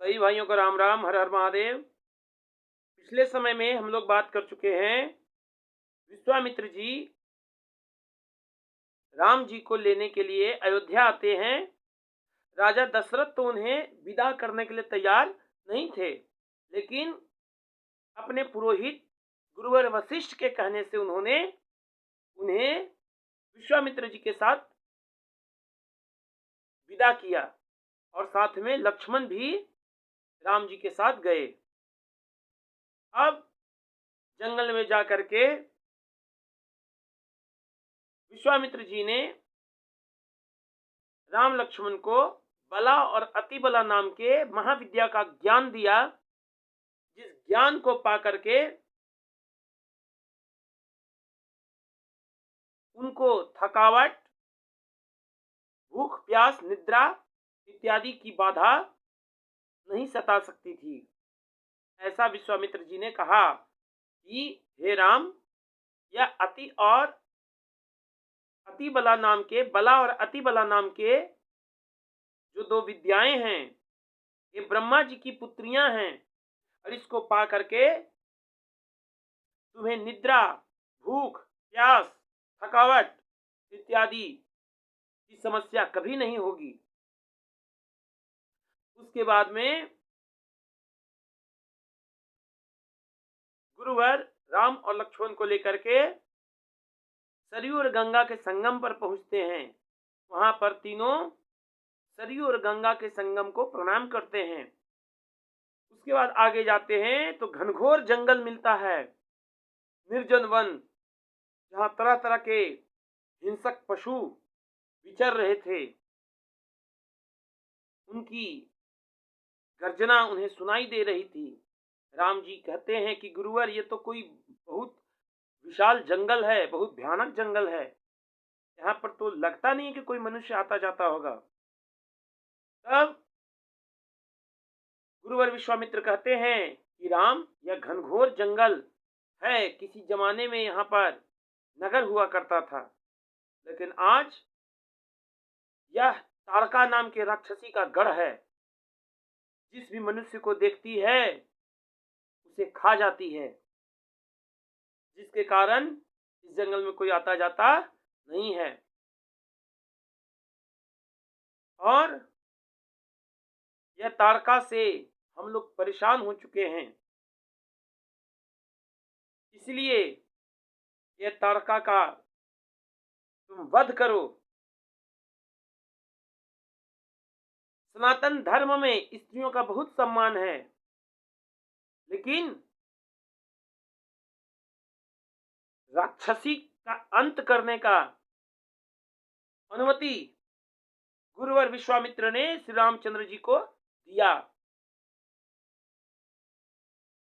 सही भाइयों को राम राम, हर हर महादेव। पिछले समय में हम लोग बात कर चुके हैं। विश्वामित्र जी राम जी को लेने के लिए अयोध्या आते हैं। राजा दशरथ तो उन्हें विदा करने के लिए तैयार नहीं थे, लेकिन अपने पुरोहित गुरुवर वशिष्ठ के कहने से उन्होंने उन्हें विश्वामित्र जी के साथ विदा किया और साथ में लक्ष्मण भी राम जी के साथ गए। अब जंगल में जाकर के विश्वामित्र जी ने राम लक्ष्मण को बला और अति बला नाम के महाविद्या का ज्ञान दिया, जिस ज्ञान को पा करके उनको थकावट, भूख प्यास, निद्रा इत्यादि की बाधा नहीं सता सकती थी। ऐसा विश्वामित्र जी ने कहा कि हे राम, यह बला और अति बला नाम के जो दो विद्याएं हैं, ये ब्रह्मा जी की पुत्रियां हैं, और इसको पा करके तुम्हें निद्रा, भूख प्यास, थकावट इत्यादि की समस्या कभी नहीं होगी। उसके बाद में गुरुवर राम और लक्ष्मण को लेकर के सरयू और गंगा के संगम पर पहुंचते हैं। वहां पर तीनों सरयू और गंगा के संगम को प्रणाम करते हैं। उसके बाद आगे जाते हैं तो घनघोर जंगल मिलता है, निर्जन वन, जहां तरह तरह के हिंसक पशु विचर रहे थे। उनकी गर्जना उन्हें सुनाई दे रही थी। राम जी कहते हैं कि गुरुवर, ये तो कोई बहुत विशाल जंगल है, बहुत भयानक जंगल है, यहाँ पर तो लगता नहीं कि कोई मनुष्य आता जाता होगा। तब गुरुवर विश्वामित्र कहते हैं कि राम, यह घनघोर जंगल है, किसी जमाने में यहाँ पर नगर हुआ करता था, लेकिन आज यह तारका नाम के राक्षसी का गढ़ है। जिस भी मनुष्य को देखती है उसे खा जाती है, जिसके कारण इस जंगल में कोई आता जाता नहीं है। और यह तारका से हम लोग परेशान हो चुके हैं, इसलिए यह तारका का तुम वध करो। सनातन धर्म में स्त्रियों का बहुत सम्मान है, लेकिन राक्षसी का अंत करने का अनुमति गुरुवर विश्वामित्र ने श्री रामचंद्र जी को दिया।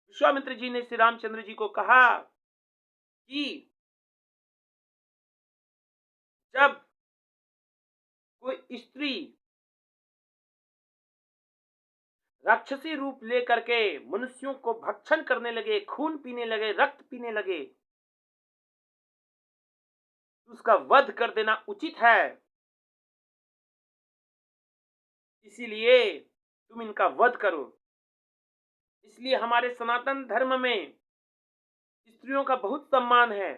विश्वामित्र जी ने श्री रामचंद्र जी को कहा कि जब कोई स्त्री राक्षसी रूप लेकर के मनुष्यों को भक्षण करने लगे, खून पीने लगे, रक्त पीने लगे, उसका वध कर देना उचित है। इसीलिए तुम इनका वध करो। इसलिए हमारे सनातन धर्म में स्त्रियों का बहुत सम्मान है।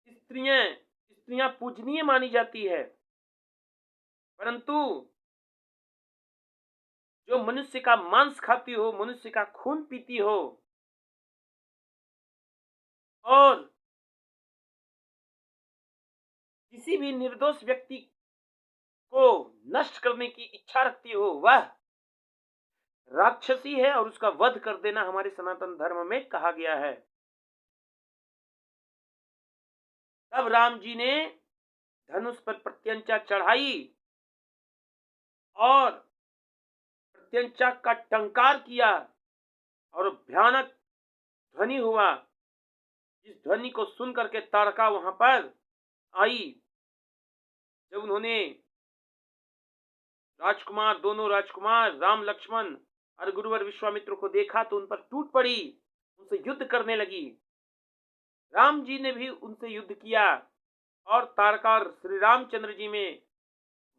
स्त्रियां पूजनीय मानी जाती है, परंतु जो मनुष्य का मांस खाती हो, मनुष्य का खून पीती हो और किसी भी निर्दोष व्यक्ति को नष्ट करने की इच्छा रखती हो, वह राक्षसी है और उसका वध कर देना हमारे सनातन धर्म में कहा गया है। तब राम जी ने धनुष पर प्रत्यंचा चढ़ाई और प्रत्यंचा का टंकार किया और भयानक ध्वनि हुआ। इस ध्वनि को सुन करके तारका वहां पर आई। जब उन्होंने दोनों राजकुमार राम लक्ष्मण और गुरुवर विश्वामित्र को देखा तो उन पर टूट पड़ी, उनसे युद्ध करने लगी। राम जी ने भी उनसे युद्ध किया और तारका और श्री रामचंद्र जी में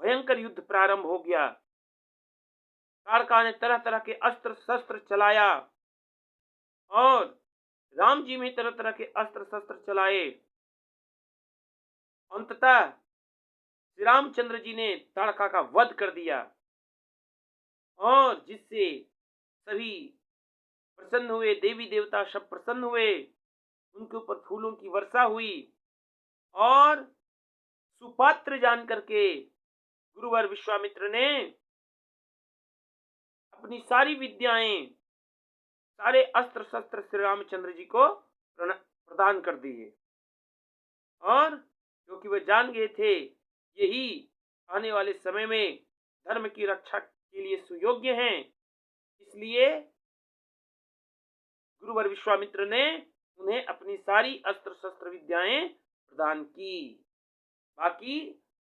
भयंकर युद्ध प्रारंभ हो गया। ताड़का ने तरह तरह के अस्त्र शस्त्र चलाया और राम जी में तरह तरह के अस्त्र शस्त्र चलाए। अंततः श्री रामचंद्र जी ने ताड़का का वध कर दिया और जिससे सभी प्रसन्न हुए, देवी देवता सब प्रसन्न हुए, उनके ऊपर फूलों की वर्षा हुई और सुपात्र जान करके गुरुवर विश्वामित्र ने अपनी सारी विद्याएं, सारे अस्त्र शस्त्र श्री रामचंद्र जी को प्रदान कर दिए और क्योंकि वे जान गए थे यही आने वाले समय में धर्म की रक्षा के लिए सुयोग्य हैं, इसलिए गुरुवर विश्वामित्र ने उन्हें अपनी सारी अस्त्र शस्त्र विद्याएं प्रदान की। बाकी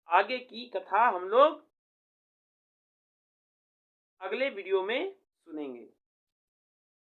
आगे की कथा हम लोग अगले वीडियो में सुनेंगे।